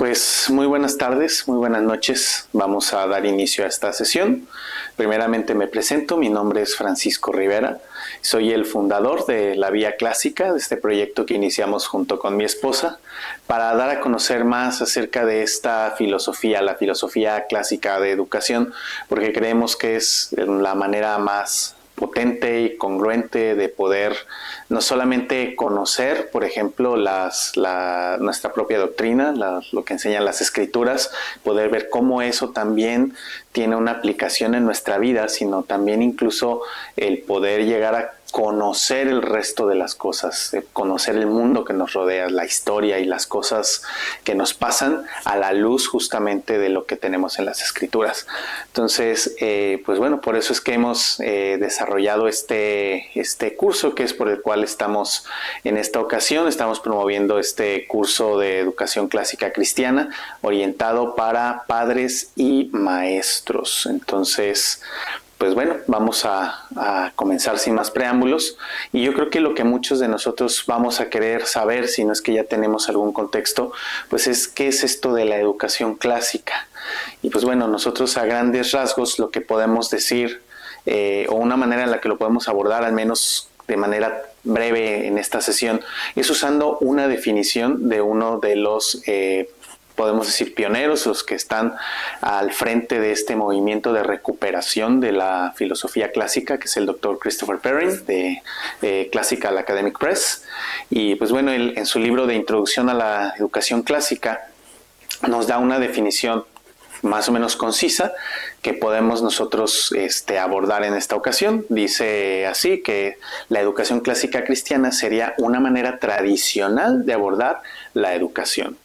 Pues muy buenas tardes, muy buenas noches. Vamos a dar inicio a esta sesión. Primeramente me presento, mi nombre es Francisco Rivera. Soy el fundador de La Vía Clásica, de este proyecto que iniciamos junto con mi esposa, para dar a conocer más acerca de esta filosofía, la filosofía clásica de educación, porque creemos que es la manera más potente y congruente de poder no solamente conocer, por ejemplo, nuestra propia doctrina, lo que enseñan las escrituras, poder ver cómo eso también tiene una aplicación en nuestra vida, sino también incluso el poder llegar a conocer el resto de las cosas, conocer el mundo que nos rodea, la historia y las cosas que nos pasan a la luz justamente de lo que tenemos en las escrituras. Entonces, pues bueno, por eso es que hemos desarrollado este curso, que es por el cual estamos en esta ocasión. Estamos promoviendo este curso de educación clásica cristiana orientado para padres y maestros. Entonces, pues bueno, vamos a comenzar sin más preámbulos, y yo creo que lo que muchos de nosotros vamos a querer saber, si no es que ya tenemos algún contexto, pues es qué es esto de la educación clásica. Y pues bueno, nosotros a grandes rasgos lo que podemos decir, o una manera en la que lo podemos abordar, al menos de manera breve en esta sesión, es usando una definición de uno de los podemos decir pioneros, los que están al frente de este movimiento de recuperación de la filosofía clásica, que es el doctor Christopher Perrin, de Classical Academic Press. Y pues bueno, él, en su libro de Introducción a la Educación Clásica, nos da una definición más o menos concisa que podemos nosotros abordar en esta ocasión. Dice así, que la educación clásica cristiana sería una manera tradicional de abordar la educación.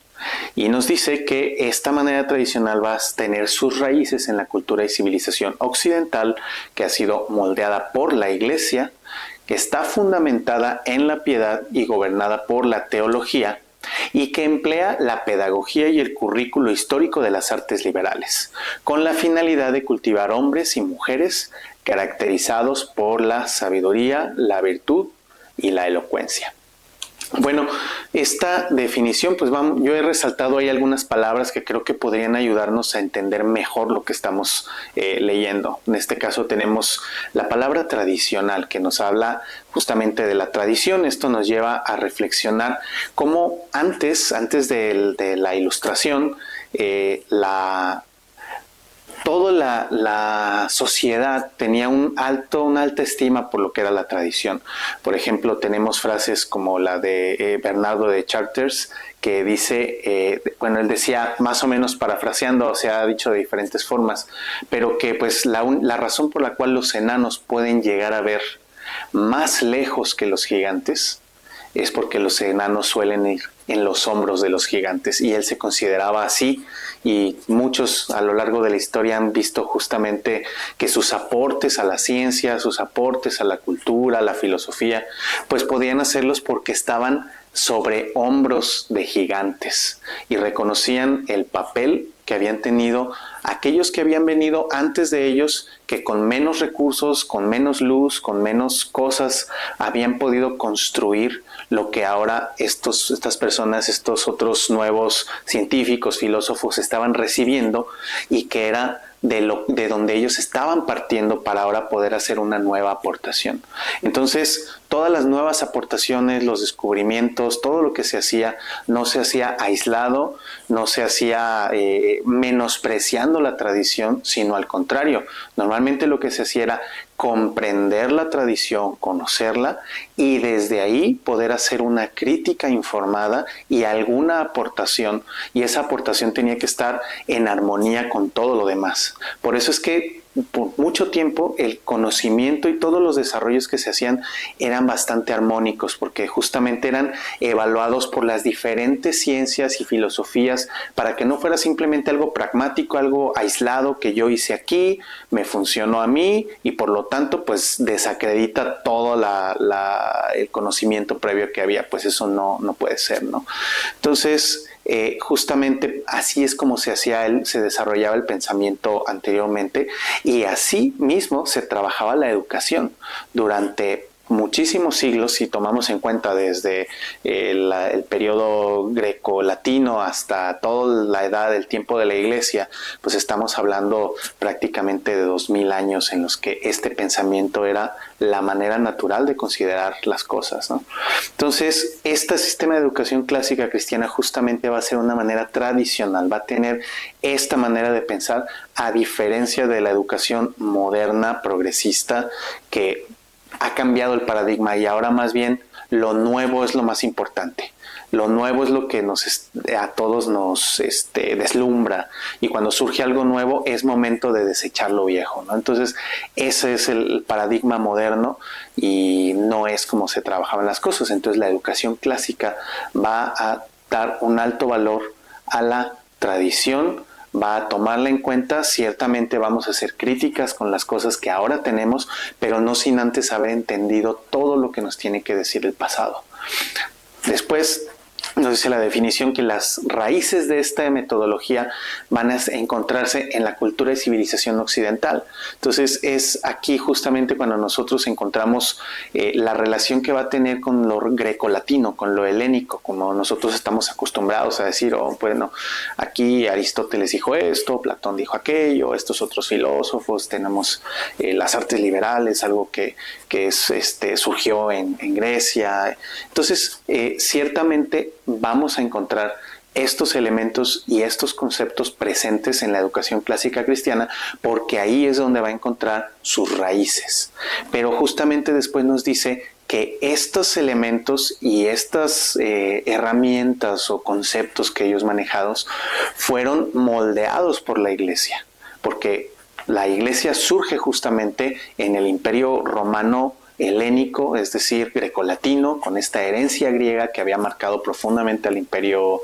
Y nos dice que esta manera tradicional va a tener sus raíces en la cultura y civilización occidental, que ha sido moldeada por la Iglesia, que está fundamentada en la piedad y gobernada por la teología, y que emplea la pedagogía y el currículo histórico de las artes liberales, con la finalidad de cultivar hombres y mujeres caracterizados por la sabiduría, la virtud y la elocuencia. Bueno, esta definición, pues yo he resaltado ahí algunas palabras que creo que podrían ayudarnos a entender mejor lo que estamos leyendo. En este caso tenemos la palabra tradicional, que nos habla justamente de la tradición. Esto nos lleva a reflexionar cómo antes de la Ilustración, toda la sociedad tenía una alta estima por lo que era la tradición. Por ejemplo, tenemos frases como la de Bernardo de Chartres, que dice, él decía, más o menos parafraseando, se ha dicho de diferentes formas, pero que pues la razón por la cual los enanos pueden llegar a ver más lejos que los gigantes es porque los enanos suelen ir en los hombros de los gigantes, y él se consideraba así, y muchos a lo largo de la historia han visto justamente que sus aportes a la ciencia, sus aportes a la cultura, a la filosofía, pues podían hacerlos porque estaban sobre hombros de gigantes y reconocían el papel que habían tenido aquellos que habían venido antes de ellos, que con menos recursos, con menos luz, con menos cosas, habían podido construir lo que ahora estas personas, estos otros nuevos científicos, filósofos estaban recibiendo, y que era de donde ellos estaban partiendo para ahora poder hacer una nueva aportación. Entonces, todas las nuevas aportaciones, los descubrimientos, todo lo que se hacía, no se hacía aislado, no se hacía menospreciando la tradición, sino al contrario. Normalmente lo que se hacía era comprender la tradición, conocerla, y desde ahí poder hacer una crítica informada y alguna aportación, y esa aportación tenía que estar en armonía con todo lo demás. Por eso es que por mucho tiempo el conocimiento y todos los desarrollos que se hacían eran bastante armónicos, porque justamente eran evaluados por las diferentes ciencias y filosofías, para que no fuera simplemente algo pragmático, algo aislado que yo hice aquí, me funcionó a mí, y por lo tanto pues desacredita todo el conocimiento previo que había. Pues eso no puede ser, ¿no? Entonces, justamente así es como se desarrollaba el pensamiento anteriormente, y así mismo se trabajaba la educación durante muchísimos siglos, si tomamos en cuenta desde el periodo greco-latino hasta toda la edad del tiempo de la Iglesia, pues estamos hablando prácticamente de 2000 años en los que este pensamiento era la manera natural de considerar las cosas, ¿no? Entonces, este sistema de educación clásica cristiana justamente va a ser una manera tradicional, va a tener esta manera de pensar, a diferencia de la educación moderna, progresista, que ha cambiado el paradigma y ahora más bien lo nuevo es lo más importante. Lo nuevo es lo que a todos nos deslumbra, y cuando surge algo nuevo es momento de desechar lo viejo, ¿no? Entonces ese es el paradigma moderno y no es como se trabajaban las cosas. Entonces la educación clásica va a dar un alto valor a la tradición, va a tomarla en cuenta. Ciertamente vamos a hacer críticas con las cosas que ahora tenemos, pero no sin antes haber entendido todo lo que nos tiene que decir el pasado. Después nos dice la definición que las raíces de esta metodología van a encontrarse en la cultura y civilización occidental. Entonces es aquí justamente cuando nosotros encontramos la relación que va a tener con lo grecolatino, con lo helénico, como nosotros estamos acostumbrados a decir, bueno, aquí Aristóteles dijo esto, Platón dijo aquello, estos otros filósofos, tenemos las artes liberales, algo que surgió en Grecia. Entonces, ciertamente vamos a encontrar estos elementos y estos conceptos presentes en la educación clásica cristiana, porque ahí es donde va a encontrar sus raíces. Pero justamente después nos dice que estos elementos y estas herramientas o conceptos que ellos manejados fueron moldeados por la Iglesia, porque la Iglesia surge justamente en el Imperio Romano helénico, es decir, grecolatino, con esta herencia griega que había marcado profundamente al Imperio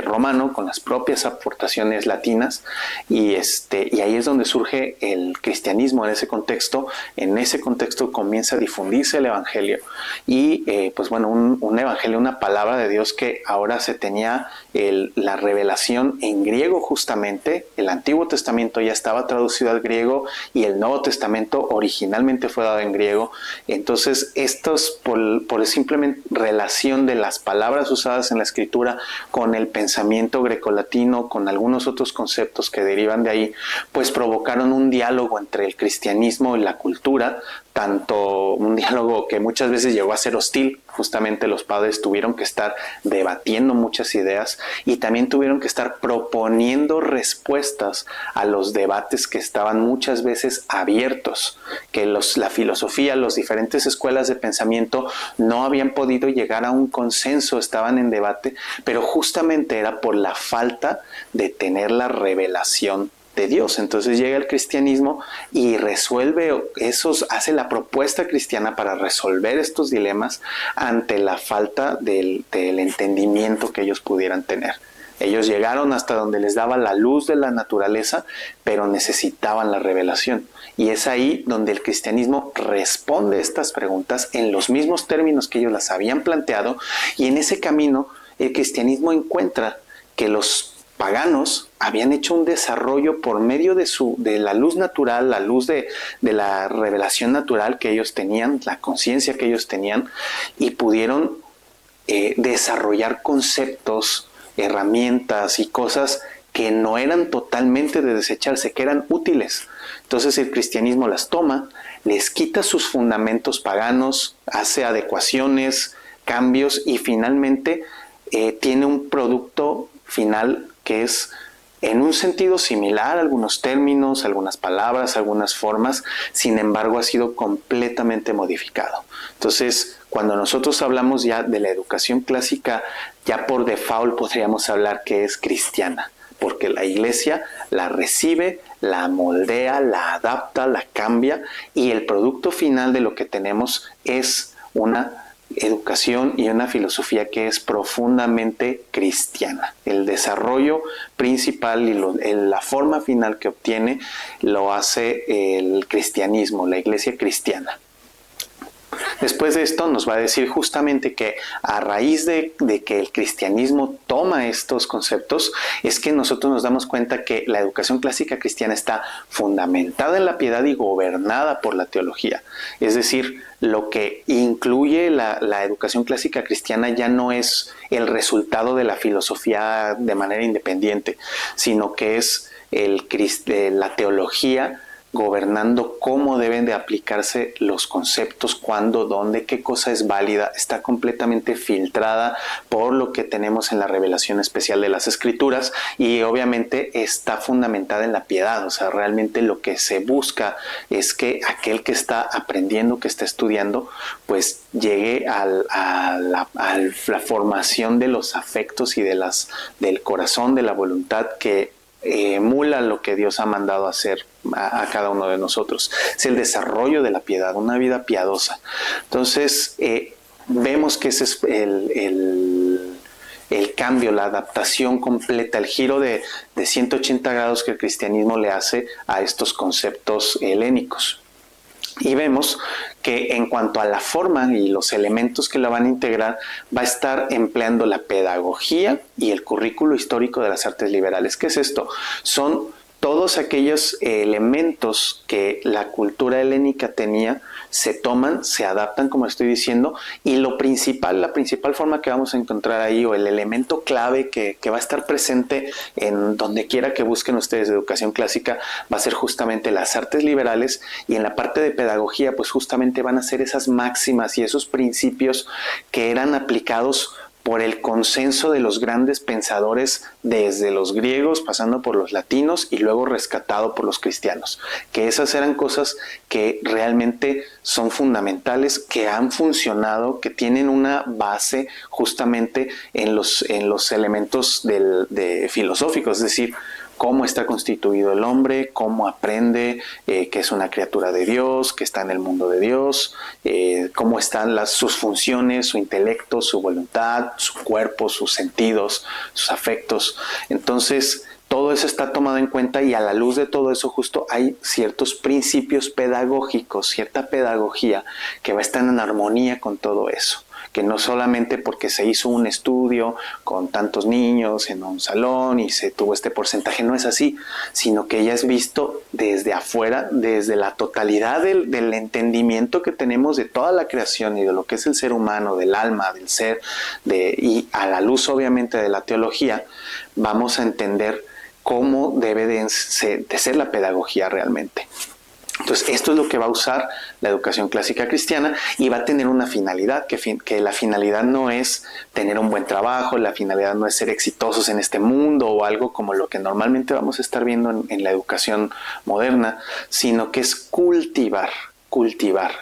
Romano, con las propias aportaciones latinas, y ahí es donde surge el cristianismo en ese contexto. En ese contexto comienza a difundirse el Evangelio, y pues bueno, un Evangelio, una palabra de Dios que ahora se tenía la revelación en griego justamente. El Antiguo Testamento ya estaba traducido al griego y el Nuevo Testamento originalmente fue dado en griego. Entonces, estos, por simplemente relación de las palabras usadas en la Escritura con el pensamiento grecolatino, con algunos otros conceptos que derivan de ahí, pues provocaron un diálogo entre el cristianismo y la cultura, tanto un diálogo que muchas veces llegó a ser hostil. Justamente los padres tuvieron que estar debatiendo muchas ideas y también tuvieron que estar proponiendo respuestas a los debates que estaban muchas veces abiertos, que la filosofía, las diferentes escuelas de pensamiento no habían podido llegar a un consenso, estaban en debate, pero justamente era por la falta de tener la revelación de Dios. Entonces llega el cristianismo y hace la propuesta cristiana para resolver estos dilemas ante la falta del entendimiento que ellos pudieran tener. Ellos llegaron hasta donde les daba la luz de la naturaleza, pero necesitaban la revelación. Y es ahí donde el cristianismo responde estas preguntas en los mismos términos que ellos las habían planteado, y en ese camino el cristianismo encuentra que los paganos habían hecho un desarrollo por medio de la luz natural, la luz de la revelación natural que ellos tenían, la conciencia que ellos tenían, y pudieron desarrollar conceptos, herramientas y cosas que no eran totalmente de desecharse, que eran útiles. Entonces el cristianismo las toma, les quita sus fundamentos paganos, hace adecuaciones, cambios, y finalmente tiene un producto final que es en un sentido similar, algunos términos, algunas palabras, algunas formas, sin embargo ha sido completamente modificado. Entonces, cuando nosotros hablamos ya de la educación clásica, ya por default podríamos hablar que es cristiana, porque la Iglesia la recibe, la moldea, la adapta, la cambia, y el producto final de lo que tenemos es una educación y una filosofía que es profundamente cristiana. El desarrollo principal y la forma final que obtiene lo hace el cristianismo, la Iglesia cristiana. Después de esto nos va a decir justamente que a raíz de que el cristianismo toma estos conceptos, es que nosotros nos damos cuenta que la educación clásica cristiana está fundamentada en la piedad y gobernada por la teología. Es decir, lo que incluye la educación clásica cristiana ya no es el resultado de la filosofía de manera independiente, sino que es la teología gobernando cómo deben de aplicarse los conceptos, cuándo, dónde, qué cosa es válida, está completamente filtrada por lo que tenemos en la revelación especial de las Escrituras y obviamente está fundamentada en la piedad. O sea, realmente lo que se busca es que aquel que está aprendiendo, que está estudiando, pues llegue a la formación de los afectos y del corazón, de la voluntad que emula lo que Dios ha mandado hacer a cada uno de nosotros. Es el desarrollo de la piedad, una vida piadosa. Entonces, vemos que ese es el cambio, la adaptación completa, el giro de 180 grados que el cristianismo le hace a estos conceptos helénicos. Y vemos que en cuanto a la forma y los elementos que la van a integrar, va a estar empleando la pedagogía y el currículo histórico de las artes liberales. ¿Qué es esto? Son todos aquellos elementos que la cultura helénica tenía, se toman, se adaptan, como estoy diciendo, y la principal forma que vamos a encontrar ahí, o el elemento clave que va a estar presente en donde quiera que busquen ustedes de educación clásica, va a ser justamente las artes liberales, y en la parte de pedagogía, pues justamente van a ser esas máximas y esos principios que eran aplicados por el consenso de los grandes pensadores desde los griegos, pasando por los latinos y luego rescatado por los cristianos. Que esas eran cosas que realmente son fundamentales, que han funcionado, que tienen una base justamente en los elementos filosóficos, es decir, cómo está constituido el hombre, cómo aprende que es una criatura de Dios, que está en el mundo de Dios, cómo están sus funciones, su intelecto, su voluntad, su cuerpo, sus sentidos, sus afectos. Entonces, todo eso está tomado en cuenta y a la luz de todo eso justo hay ciertos principios pedagógicos, cierta pedagogía que va a estar en armonía con todo eso. Que no solamente porque se hizo un estudio con tantos niños en un salón y se tuvo este porcentaje, no es así, sino que ya es visto desde afuera, desde la totalidad del entendimiento que tenemos de toda la creación y de lo que es el ser humano, del alma, del ser, y a la luz obviamente de la teología, vamos a entender cómo debe de ser la pedagogía realmente. Entonces, esto es lo que va a usar la educación clásica cristiana y va a tener una finalidad, que la finalidad no es tener un buen trabajo, la finalidad no es ser exitosos en este mundo o algo como lo que normalmente vamos a estar viendo en la educación moderna, sino que es cultivar,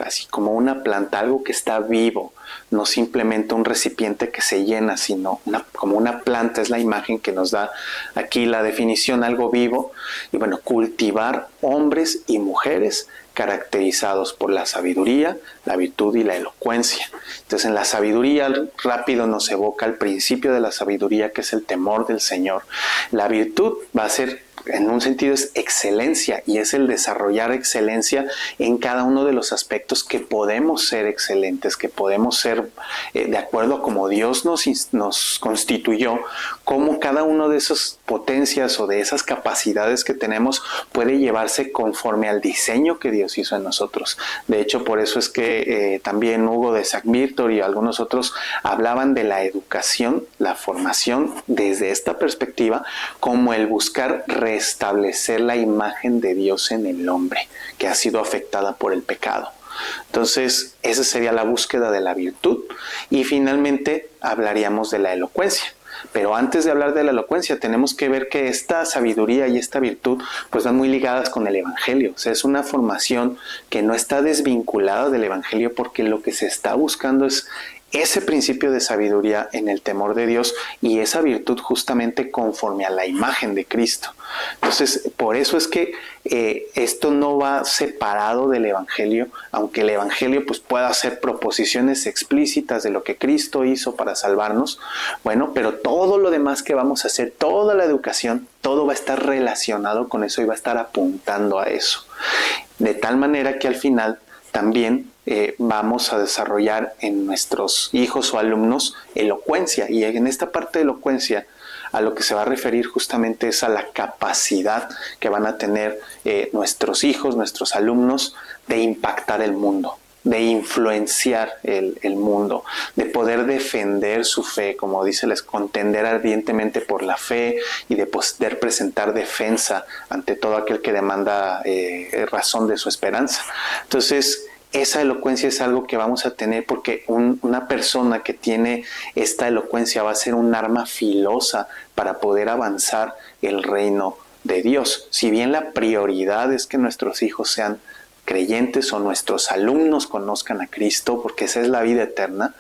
así como una planta, algo que está vivo, no simplemente un recipiente que se llena, sino como una planta, es la imagen que nos da aquí la definición, algo vivo. Y bueno, cultivar hombres y mujeres caracterizados por la sabiduría, la virtud y la elocuencia. Entonces, en la sabiduría rápido nos evoca el principio de la sabiduría, que es el temor del Señor. La virtud va a ser, en un sentido, es excelencia, y es el desarrollar excelencia en cada uno de los aspectos que podemos ser excelentes, que podemos ser de acuerdo a como Dios nos constituyó, cómo cada uno de esas potencias o de esas capacidades que tenemos puede llevarse conforme al diseño que Dios hizo en nosotros. De hecho, por eso es que también Hugo de Sac-Victor y algunos otros hablaban de la educación, la formación desde esta perspectiva, como el buscar restablecer la imagen de Dios en el hombre, que ha sido afectada por el pecado. Entonces, esa sería la búsqueda de la virtud, y finalmente hablaríamos de la elocuencia. Pero antes de hablar de la elocuencia, tenemos que ver que esta sabiduría y esta virtud pues van muy ligadas con el Evangelio. O sea, es una formación que no está desvinculada del Evangelio, porque lo que se está buscando es ese principio de sabiduría en el temor de Dios y esa virtud justamente conforme a la imagen de Cristo. Entonces, por eso es que esto no va separado del Evangelio, aunque el Evangelio pues pueda hacer proposiciones explícitas de lo que Cristo hizo para salvarnos. Bueno, pero todo lo demás que vamos a hacer, toda la educación, todo va a estar relacionado con eso y va a estar apuntando a eso. De tal manera que al final también vamos a desarrollar en nuestros hijos o alumnos elocuencia. Y en esta parte de elocuencia, a lo que se va a referir justamente es a la capacidad que van a tener nuestros hijos, nuestros alumnos, de impactar el mundo, de influenciar el mundo, de poder defender su fe, como dice, les contender ardientemente por la fe y de poder presentar defensa ante todo aquel que demanda razón de su esperanza. Entonces, esa elocuencia es algo que vamos a tener porque una persona que tiene esta elocuencia va a ser un arma filosa para poder avanzar el reino de Dios. Si bien la prioridad es que nuestros hijos sean creyentes o nuestros alumnos conozcan a Cristo, porque esa es la vida eterna,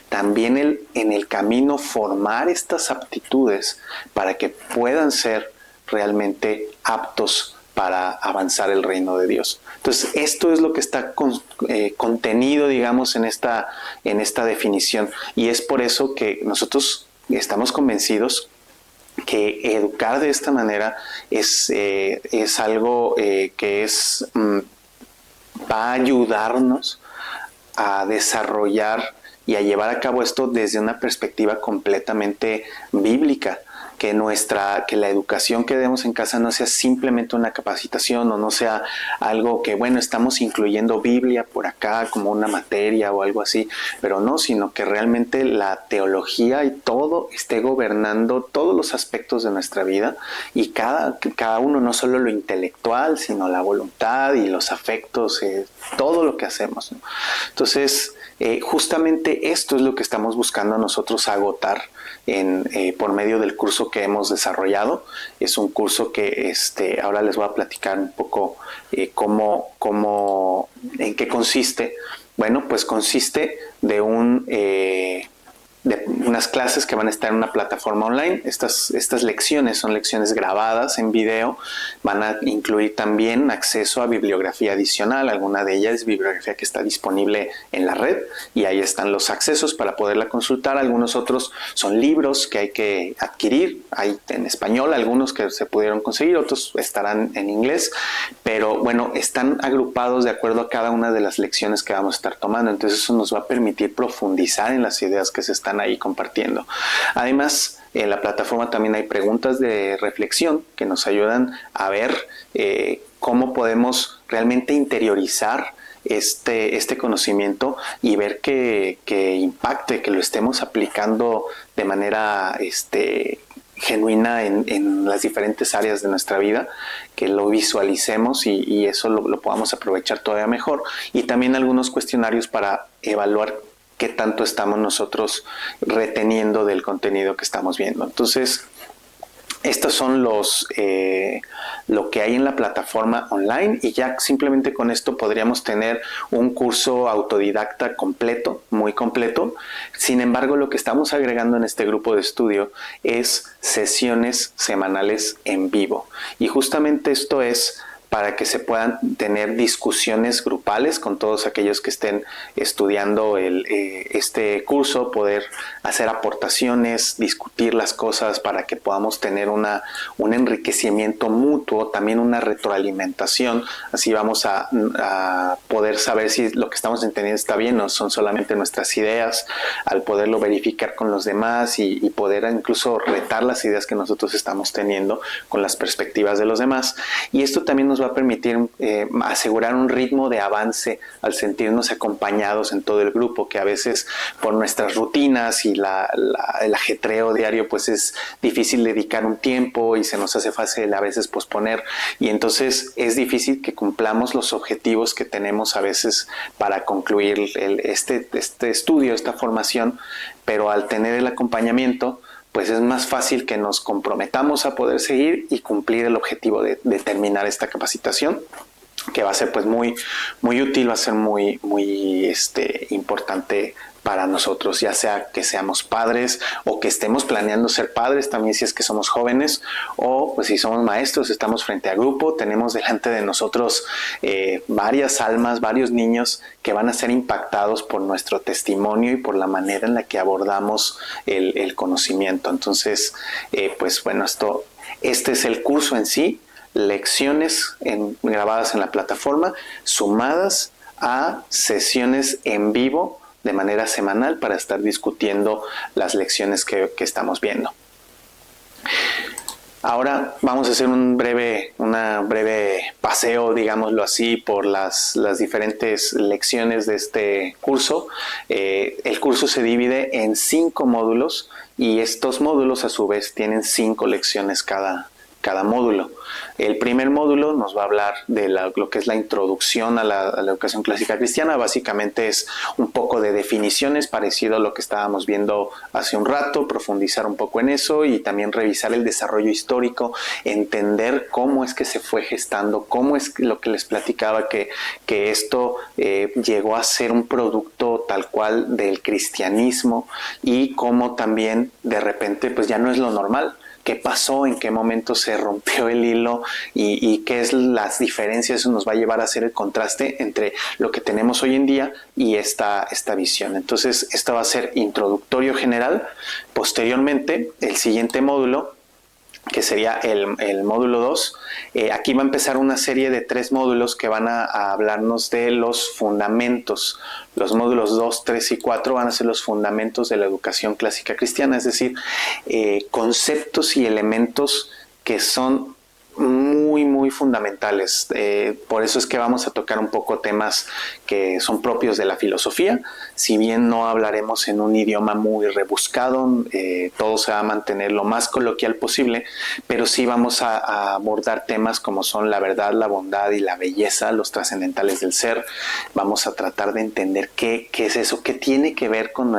también en el camino formar estas aptitudes para que puedan ser realmente aptos para avanzar el reino de Dios. Entonces, esto es lo que está contenido, digamos, en esta definición. Y es por eso que nosotros estamos convencidos que educar de esta manera es algo que va a ayudarnos a desarrollar y a llevar a cabo esto desde una perspectiva completamente bíblica. Que la educación que demos en casa no sea simplemente una capacitación o no sea algo que, bueno, estamos incluyendo Biblia por acá como una materia o algo así, pero no, sino que realmente la teología y todo esté gobernando todos los aspectos de nuestra vida y cada uno, no solo lo intelectual, sino la voluntad y los afectos, todo lo que hacemos, ¿no? Entonces, justamente esto es lo que estamos buscando nosotros agotar por medio del curso que hemos desarrollado. Es un curso que ahora les voy a platicar un poco en qué consiste. Bueno, pues consiste de unas clases que van a estar en una plataforma online. Estas lecciones son lecciones grabadas en video, van a incluir también acceso a bibliografía adicional. Alguna de ellas es bibliografía que está disponible en la red y ahí están los accesos para poderla consultar. Algunos otros son libros que hay que adquirir, hay en español algunos que se pudieron conseguir, otros estarán en inglés, pero bueno, están agrupados de acuerdo a cada una de las lecciones que vamos a estar tomando. Entonces eso nos va a permitir profundizar en las ideas que se están ahí compartiendo. Además, en la plataforma también hay preguntas de reflexión que nos ayudan a ver cómo podemos realmente interiorizar este conocimiento y ver que impacte, que lo estemos aplicando de manera genuina en las diferentes áreas de nuestra vida, que lo visualicemos y eso lo podamos aprovechar todavía mejor. Y también algunos cuestionarios para evaluar qué tanto estamos nosotros reteniendo del contenido que estamos viendo. Entonces, estos son lo que hay en la plataforma online y ya simplemente con esto podríamos tener un curso autodidacta completo, muy completo. Sin embargo, lo que estamos agregando en este grupo de estudio es sesiones semanales en vivo. Y justamente esto es para que se puedan tener discusiones grupales con todos aquellos que estén estudiando este curso, poder hacer aportaciones, discutir las cosas para que podamos tener un enriquecimiento mutuo, también una retroalimentación. Así vamos a poder saber si lo que estamos entendiendo está bien o son solamente nuestras ideas, al poderlo verificar con los demás y poder incluso retar las ideas que nosotros estamos teniendo con las perspectivas de los demás. Y esto también nos va a permitir asegurar un ritmo de avance al sentirnos acompañados en todo el grupo, que a veces por nuestras rutinas y el ajetreo diario pues es difícil dedicar un tiempo y se nos hace fácil a veces posponer, y entonces es difícil que cumplamos los objetivos que tenemos a veces para concluir este estudio, esta formación, pero al tener el acompañamiento pues es más fácil que nos comprometamos a poder seguir y cumplir el objetivo de terminar esta capacitación, que va a ser pues muy, muy útil, va a ser muy, muy importante para nosotros, ya sea que seamos padres o que estemos planeando ser padres, también si es que somos jóvenes, o pues si somos maestros, estamos frente a grupo, tenemos delante de nosotros varias almas, varios niños que van a ser impactados por nuestro testimonio y por la manera en la que abordamos el conocimiento. Entonces, pues bueno, este es el curso en sí, lecciones grabadas en la plataforma, sumadas a sesiones en vivo de manera semanal para estar discutiendo las lecciones que estamos viendo. Ahora vamos a hacer un breve paseo, digámoslo así, por las diferentes lecciones de este curso. El curso se divide en 5 módulos y estos módulos a su vez tienen 5 lecciones cada módulo. El primer módulo nos va a hablar de lo que es la introducción a la educación clásica cristiana. Básicamente es un poco de definiciones, parecido a lo que estábamos viendo hace un rato, profundizar un poco en eso y también revisar el desarrollo histórico, entender cómo es que se fue gestando, cómo es lo que les platicaba, que esto llegó a ser un producto tal cual del cristianismo y cómo también de repente pues ya no es lo normal. ¿Qué pasó? ¿En qué momento se rompió el hilo? ¿Y qué es las diferencias? Eso nos va a llevar a hacer el contraste entre lo que tenemos hoy en día y esta visión. Entonces, esto va a ser introductorio general. Posteriormente, el siguiente módulo, que sería el módulo 2, aquí va a empezar una serie de 3 módulos que van a hablarnos de los fundamentos. Los módulos 2, 3 y 4 van a ser los fundamentos de la educación clásica cristiana, es decir, conceptos y elementos que son muy fundamentales. Por eso es que vamos a tocar un poco temas que son propios de la filosofía. Si bien no hablaremos en un idioma muy rebuscado, todo se va a mantener lo más coloquial posible, pero sí vamos a abordar temas como son la verdad, la bondad y la belleza, los trascendentales del ser. Vamos a tratar de entender qué es eso, qué tiene que ver con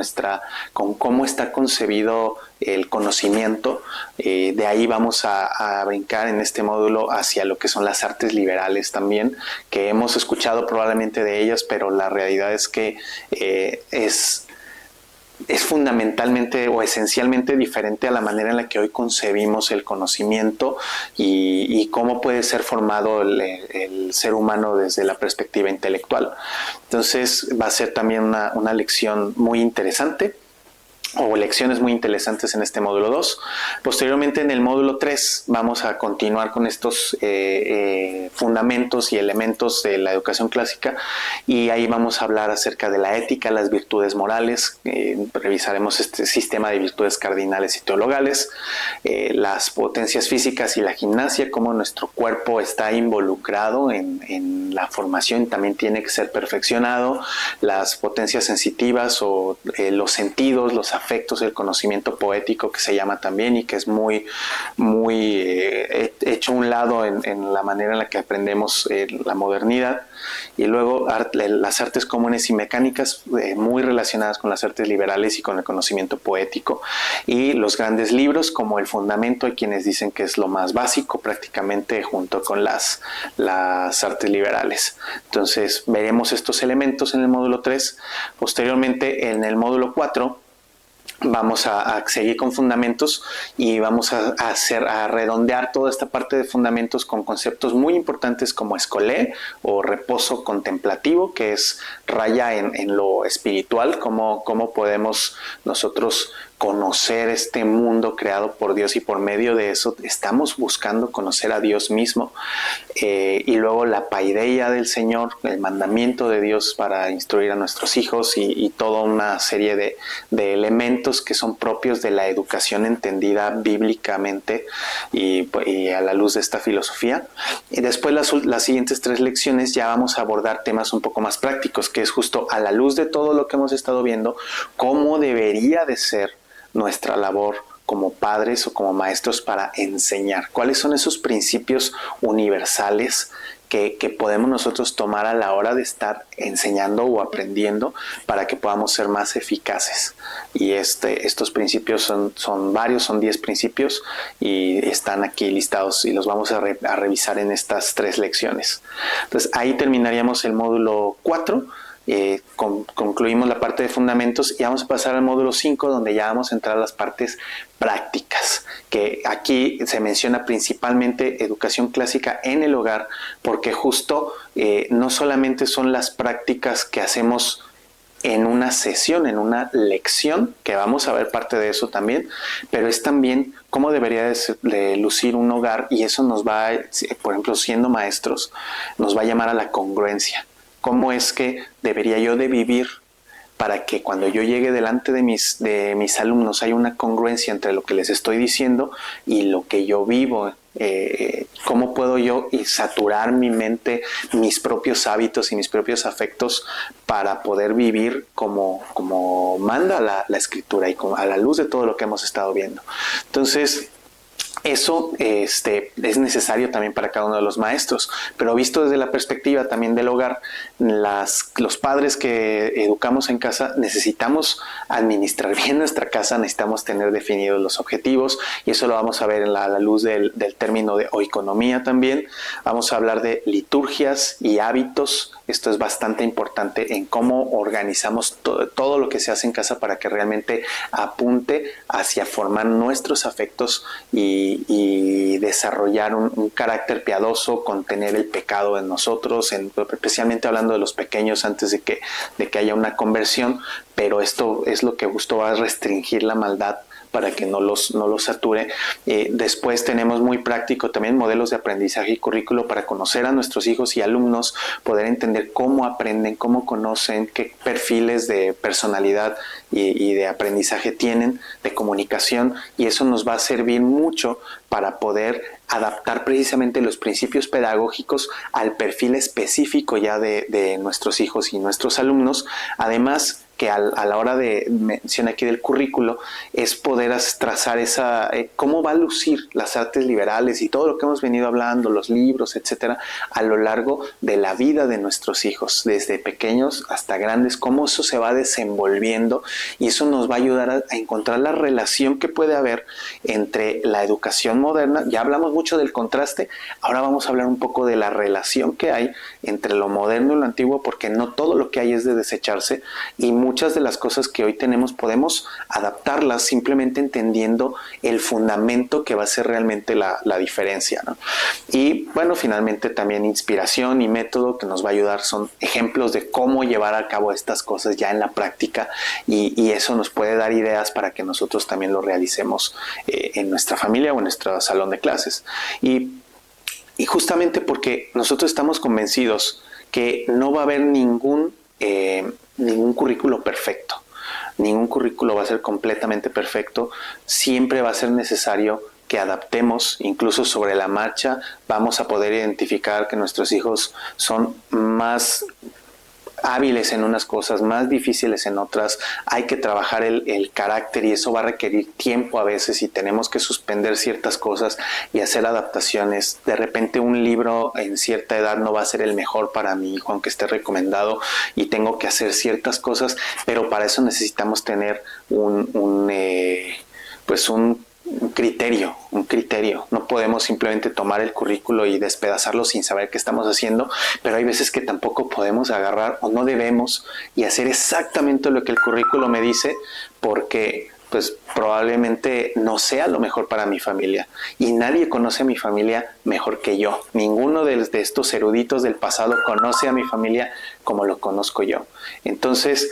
cómo está concebido el conocimiento. De ahí vamos a brincar en este módulo hacia lo que son las artes liberales también, que hemos escuchado probablemente de ellas, pero la realidad es que es fundamentalmente o esencialmente diferente a la manera en la que hoy concebimos el conocimiento y cómo puede ser formado el ser humano desde la perspectiva intelectual. Entonces va a ser también una lección muy interesante, o lecciones muy interesantes en este módulo 2. Posteriormente, en el módulo 3 vamos a continuar con estos fundamentos y elementos de la educación clásica, y ahí vamos a hablar acerca de la ética, las virtudes morales. Revisaremos este sistema de virtudes cardinales y teologales, las potencias físicas y la gimnasia, cómo nuestro cuerpo está involucrado en la formación, también tiene que ser perfeccionado, las potencias sensitivas o los sentidos, los afectos, el conocimiento poético que se llama también, y que es muy hecho a un lado en la manera en la que aprendemos la modernidad. Y luego las artes comunes y mecánicas, muy relacionadas con las artes liberales y con el conocimiento poético, y los grandes libros como el Fundamento, hay quienes dicen que es lo más básico prácticamente, junto con las artes liberales. Entonces veremos estos elementos en el módulo 3. Posteriormente, en el módulo 4 vamos a seguir con fundamentos y vamos a redondear toda esta parte de fundamentos con conceptos muy importantes como escolé o reposo contemplativo, que es raya en lo espiritual, cómo podemos nosotros conocer este mundo creado por Dios, y por medio de eso estamos buscando conocer a Dios mismo. Y luego la paideia del Señor, el mandamiento de Dios para instruir a nuestros hijos, y toda una serie de elementos que son propios de la educación entendida bíblicamente y a la luz de esta filosofía. Y después las siguientes 3 lecciones ya vamos a abordar temas un poco más prácticos, que es justo a la luz de todo lo que hemos estado viendo, cómo debería de ser nuestra labor como padres o como maestros para enseñar. ¿Cuáles son esos principios universales que podemos nosotros tomar a la hora de estar enseñando o aprendiendo para que podamos ser más eficaces? Y estos principios son varios, son 10 principios, y están aquí listados y los vamos a revisar en estas 3 lecciones. Entonces ahí terminaríamos el módulo 4. Concluimos la parte de fundamentos y vamos a pasar al módulo 5, donde ya vamos a entrar a las partes prácticas, que aquí se menciona principalmente educación clásica en el hogar, porque justo no solamente son las prácticas que hacemos en una sesión, en una lección, que vamos a ver parte de eso también, pero es también cómo debería de lucir un hogar, y eso nos va, por ejemplo, siendo maestros, nos va a llamar a la congruencia cómo es que debería yo de vivir para que cuando yo llegue delante de mis alumnos haya una congruencia entre lo que les estoy diciendo y lo que yo vivo. ¿Cómo puedo yo saturar mi mente, mis propios hábitos y mis propios afectos para poder vivir como manda la escritura y a la luz de todo lo que hemos estado viendo? Entonces, eso es necesario también para cada uno de los maestros, pero visto desde la perspectiva también del hogar, los padres que educamos en casa necesitamos administrar bien nuestra casa, necesitamos tener definidos los objetivos, y eso lo vamos a ver en la luz del término de oikonomía también. Vamos a hablar de liturgias y hábitos. Esto es bastante importante en cómo organizamos todo lo que se hace en casa para que realmente apunte hacia formar nuestros afectos y desarrollar un carácter piadoso, contener el pecado en nosotros, especialmente hablando de los pequeños antes de que haya una conversión, pero esto es lo que justo va a restringir la maldad para que no los sature. Después tenemos muy práctico también modelos de aprendizaje y currículo para conocer a nuestros hijos y alumnos, poder entender cómo aprenden, cómo conocen, qué perfiles de personalidad y de aprendizaje tienen, de comunicación, y eso nos va a servir mucho para poder adaptar precisamente los principios pedagógicos al perfil específico ya de nuestros hijos y nuestros alumnos. Además, que a la hora de mención aquí del currículo es poder trazar cómo va a lucir las artes liberales y todo lo que hemos venido hablando, los libros, etcétera, a lo largo de la vida de nuestros hijos, desde pequeños hasta grandes, cómo eso se va desenvolviendo, y eso nos va a ayudar a encontrar la relación que puede haber entre la educación moderna. Ya hablamos mucho del contraste, ahora vamos a hablar un poco de la relación que hay entre lo moderno y lo antiguo, porque no todo lo que hay es de desecharse, y muchas de las cosas que hoy tenemos podemos adaptarlas simplemente entendiendo el fundamento que va a ser realmente la diferencia, ¿no? Y bueno, finalmente también inspiración y método que nos va a ayudar, son ejemplos de cómo llevar a cabo estas cosas ya en la práctica, y eso nos puede dar ideas para que nosotros también lo realicemos en nuestra familia o en nuestro salón de clases. Y justamente porque nosotros estamos convencidos que no va a haber ningún currículo perfecto. Ningún currículo va a ser completamente perfecto. Siempre va a ser necesario que adaptemos, incluso sobre la marcha. Vamos a poder identificar que nuestros hijos son más hábiles en unas cosas, más difíciles en otras. Hay que trabajar el carácter, y eso va a requerir tiempo a veces, y tenemos que suspender ciertas cosas y hacer adaptaciones. De repente un libro en cierta edad no va a ser el mejor para mi hijo, aunque esté recomendado, y tengo que hacer ciertas cosas, pero para eso necesitamos tener un criterio. No podemos simplemente tomar el currículo y despedazarlo sin saber qué estamos haciendo, pero hay veces que tampoco podemos agarrar, o no debemos, y hacer exactamente lo que el currículo me dice, porque pues probablemente no sea lo mejor para mi familia, y nadie conoce a mi familia mejor que yo. Ninguno de estos eruditos del pasado conoce a mi familia como lo conozco yo. Entonces,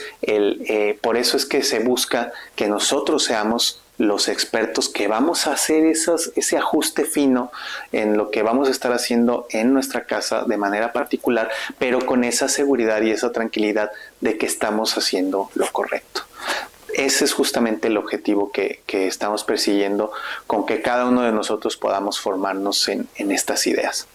por eso es que se busca que nosotros seamos los expertos que vamos a hacer ese ajuste fino en lo que vamos a estar haciendo en nuestra casa de manera particular, pero con esa seguridad y esa tranquilidad de que estamos haciendo lo correcto. Ese es justamente el objetivo que estamos persiguiendo, con que cada uno de nosotros podamos formarnos en estas ideas.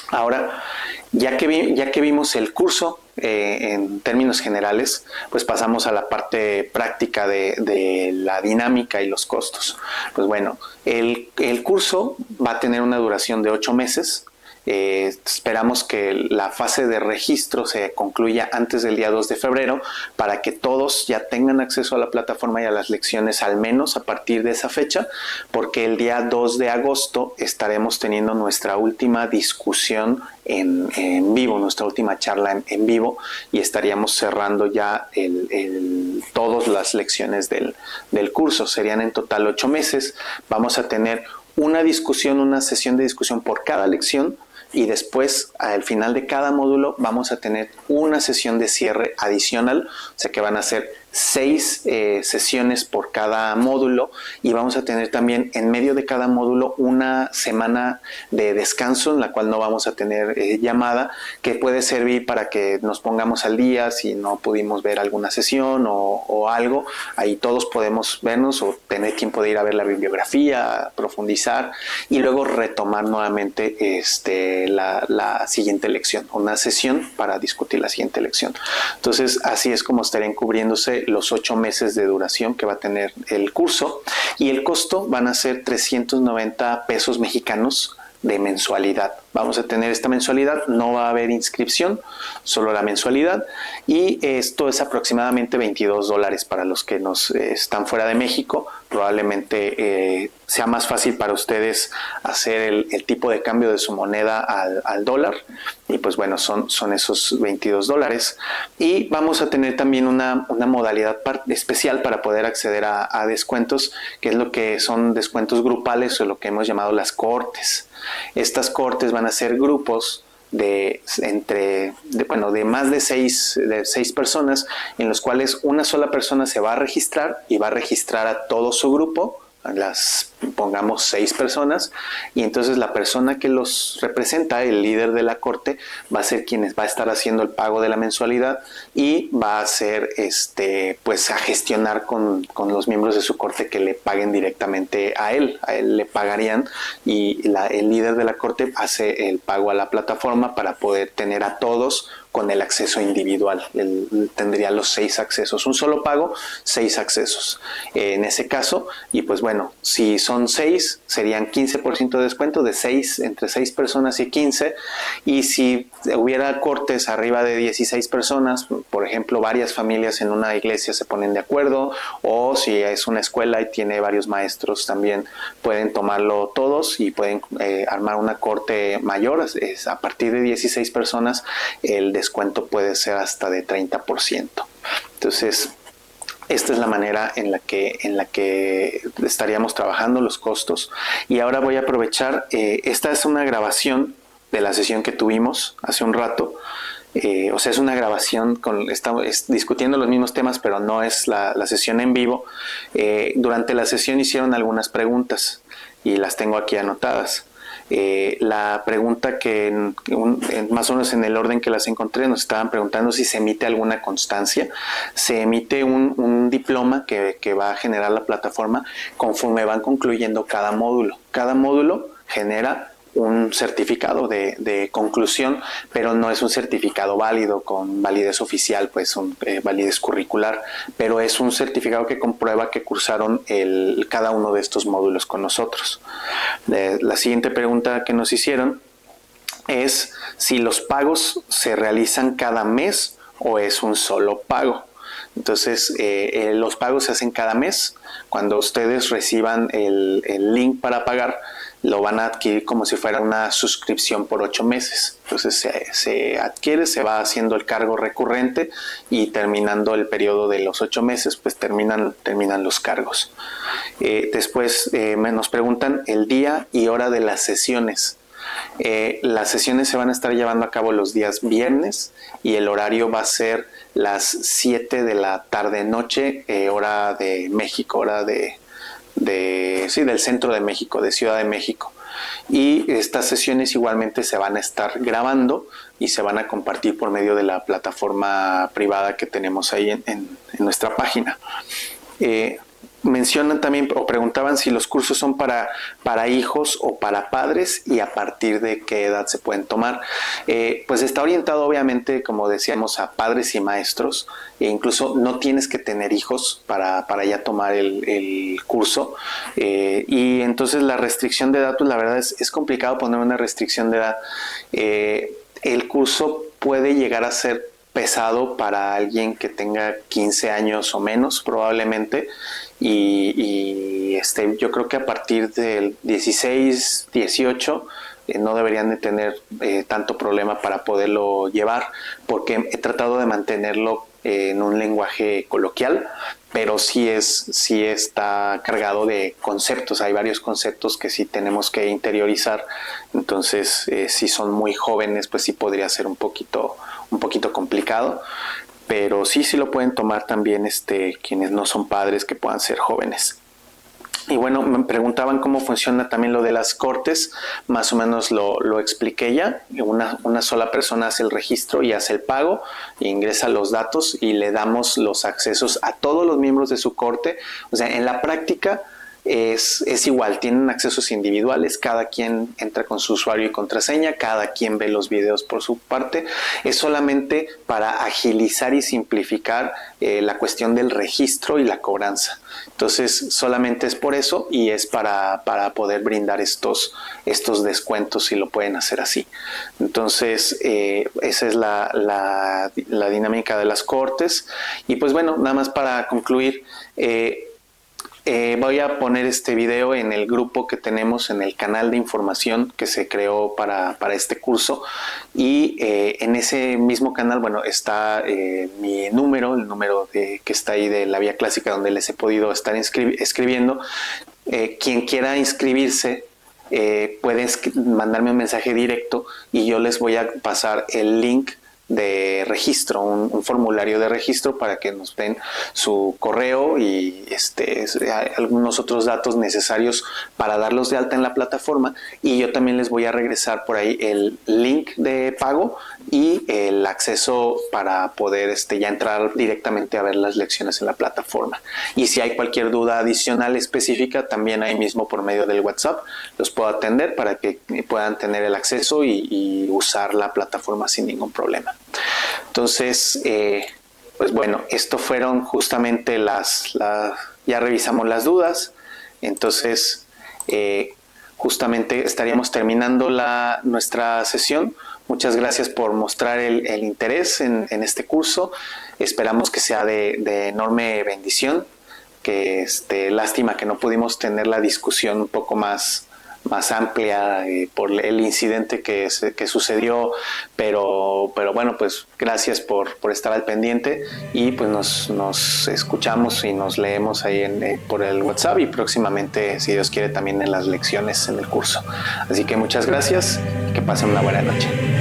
Ahora, ya que vimos el curso en términos generales, pues pasamos a la parte práctica de la dinámica y los costos. Pues bueno, el curso va a tener una duración de 8 meses. Esperamos que la fase de registro se concluya antes del día 2 de febrero para que todos ya tengan acceso a la plataforma y a las lecciones, al menos a partir de esa fecha, porque el día 2 de agosto estaremos teniendo nuestra última discusión en vivo, nuestra última charla en vivo, y estaríamos cerrando ya todas las lecciones del curso. Serían en total 8 meses. Vamos a tener una sesión de discusión por cada lección, y después al final de cada módulo vamos a tener una sesión de cierre adicional, o sea que van a ser 6 sesiones por cada módulo, y vamos a tener también en medio de cada módulo una semana de descanso en la cual no vamos a tener llamada, que puede servir para que nos pongamos al día si no pudimos ver alguna sesión o algo. Ahí todos podemos vernos o tener tiempo de ir a ver la bibliografía, profundizar y luego retomar nuevamente la siguiente lección, una sesión para discutir la siguiente lección. Entonces, así es como estarían cubriéndose los 8 meses de duración que va a tener el curso, y el costo van a ser 390 pesos mexicanos de mensualidad. Vamos a tener esta mensualidad, no va a haber inscripción, solo la mensualidad, y esto es aproximadamente $22 para los que están fuera de México. Probablemente sea más fácil para ustedes hacer el tipo de cambio de su moneda al dólar, y pues bueno, son esos $22. Y vamos a tener también una modalidad especial para poder acceder a descuentos, que es lo que son descuentos grupales o lo que hemos llamado las cohortes. Estas cohortes van a ser grupos de más de seis personas, en los cuales una sola persona se va a registrar y va a registrar a todo su grupo, pongamos 6 personas, y entonces la persona que los representa, el líder de la corte, va a ser quien va a estar haciendo el pago de la mensualidad y va a hacer a gestionar con los miembros de su corte que le paguen directamente a él le pagarían, y el líder de la corte hace el pago a la plataforma para poder tener a todos con el acceso individual. Él tendría los 6 accesos, un solo pago, 6 accesos en ese caso. Y pues bueno, si son 6, serían 15% de descuento de 6, entre 6 personas y 15. Y si hubiera cortes arriba de 16 personas, por ejemplo, varias familias en una iglesia se ponen de acuerdo, o si es una escuela y tiene varios maestros, también pueden tomarlo todos y pueden armar una corte mayor. A partir de 16 personas, el descuento puede ser hasta de 30%. Entonces, esta es la manera en la que estaríamos trabajando los costos. Y ahora voy a aprovechar, esta es una grabación de la sesión que tuvimos hace un rato. Es una grabación, estamos discutiendo los mismos temas, pero no es la sesión en vivo. Durante la sesión hicieron algunas preguntas y las tengo aquí anotadas. La pregunta que más o menos en el orden que las encontré, nos estaban preguntando si se emite alguna constancia. Se emite un diploma que va a generar la plataforma conforme van concluyendo cada módulo. Cada módulo genera un certificado de conclusión, pero no es un certificado válido con validez oficial, pues validez curricular, pero es un certificado que comprueba que cursaron cada uno de estos módulos con nosotros. La siguiente pregunta que nos hicieron es si los pagos se realizan cada mes o es un solo pago. Entonces, los pagos se hacen cada mes. Cuando ustedes reciban el link para pagar, lo van a adquirir como si fuera una suscripción por 8 meses. Entonces se adquiere, se va haciendo el cargo recurrente, y terminando el periodo de los 8 meses, pues terminan los cargos. Después nos preguntan el día y hora de las sesiones. Las sesiones se van a estar llevando a cabo los días viernes, y el horario va a ser las 7 de la tarde-noche, hora de México, hora del centro de México, de Ciudad de México. Y estas sesiones igualmente se van a estar grabando y se van a compartir por medio de la plataforma privada que tenemos ahí en nuestra página. Mencionan también o preguntaban si los cursos son para hijos o para padres, y a partir de qué edad se pueden tomar. Pues está orientado obviamente, como decíamos, a padres y maestros, e incluso no tienes que tener hijos para ya tomar el curso. Y entonces la restricción de edad, pues la verdad es complicado poner una restricción de edad. El curso puede llegar a ser pesado para alguien que tenga 15 años o menos, probablemente. Y yo creo que a partir del 16, 18 no deberían de tener tanto problema para poderlo llevar, porque he tratado de mantenerlo en un lenguaje coloquial, pero sí está cargado de conceptos. Hay varios conceptos que sí tenemos que interiorizar. Entonces, si son muy jóvenes, pues sí podría ser un poquito complicado. pero sí lo pueden tomar también quienes no son padres, que puedan ser jóvenes. Y bueno, me preguntaban cómo funciona también lo de las cortes, más o menos lo expliqué ya. Una sola persona hace el registro y hace el pago, e ingresa los datos y le damos los accesos a todos los miembros de su corte. O sea, en la práctica es igual, tienen accesos individuales, cada quien entra con su usuario y contraseña, cada quien ve los videos por su parte. Es solamente para agilizar y simplificar la cuestión del registro y la cobranza. Entonces solamente es por eso, y es para poder brindar estos descuentos, si lo pueden hacer así. Entonces esa es la dinámica de las cortes. Y pues bueno, nada más para concluir, voy a poner este video en el grupo que tenemos en el canal de información que se creó para este curso, y en ese mismo canal, bueno, está mi número, el número que está ahí de la Vía Clásica, donde les he podido estar escribiendo. Quien quiera inscribirse puede mandarme un mensaje directo y yo les voy a pasar el link de registro, un formulario de registro, para que nos den su correo y algunos otros datos necesarios para darlos de alta en la plataforma. Y yo también les voy a regresar por ahí el link de pago y el acceso para poder ya entrar directamente a ver las lecciones en la plataforma. Y si hay cualquier duda adicional específica, también ahí mismo por medio del WhatsApp los puedo atender para que puedan tener el acceso y usar la plataforma sin ningún problema. Entonces, pues bueno, esto fueron justamente ya revisamos las dudas. Entonces, justamente estaríamos terminando nuestra sesión. Muchas gracias por mostrar el interés en este curso. Esperamos que sea de enorme bendición. Que lástima que no pudimos tener la discusión un poco más amplia por el incidente que sucedió, pero bueno, pues gracias por estar al pendiente, y pues nos escuchamos y nos leemos ahí por el WhatsApp, y próximamente, si Dios quiere, también en las lecciones en el curso. Así que muchas gracias y que pasen una buena noche.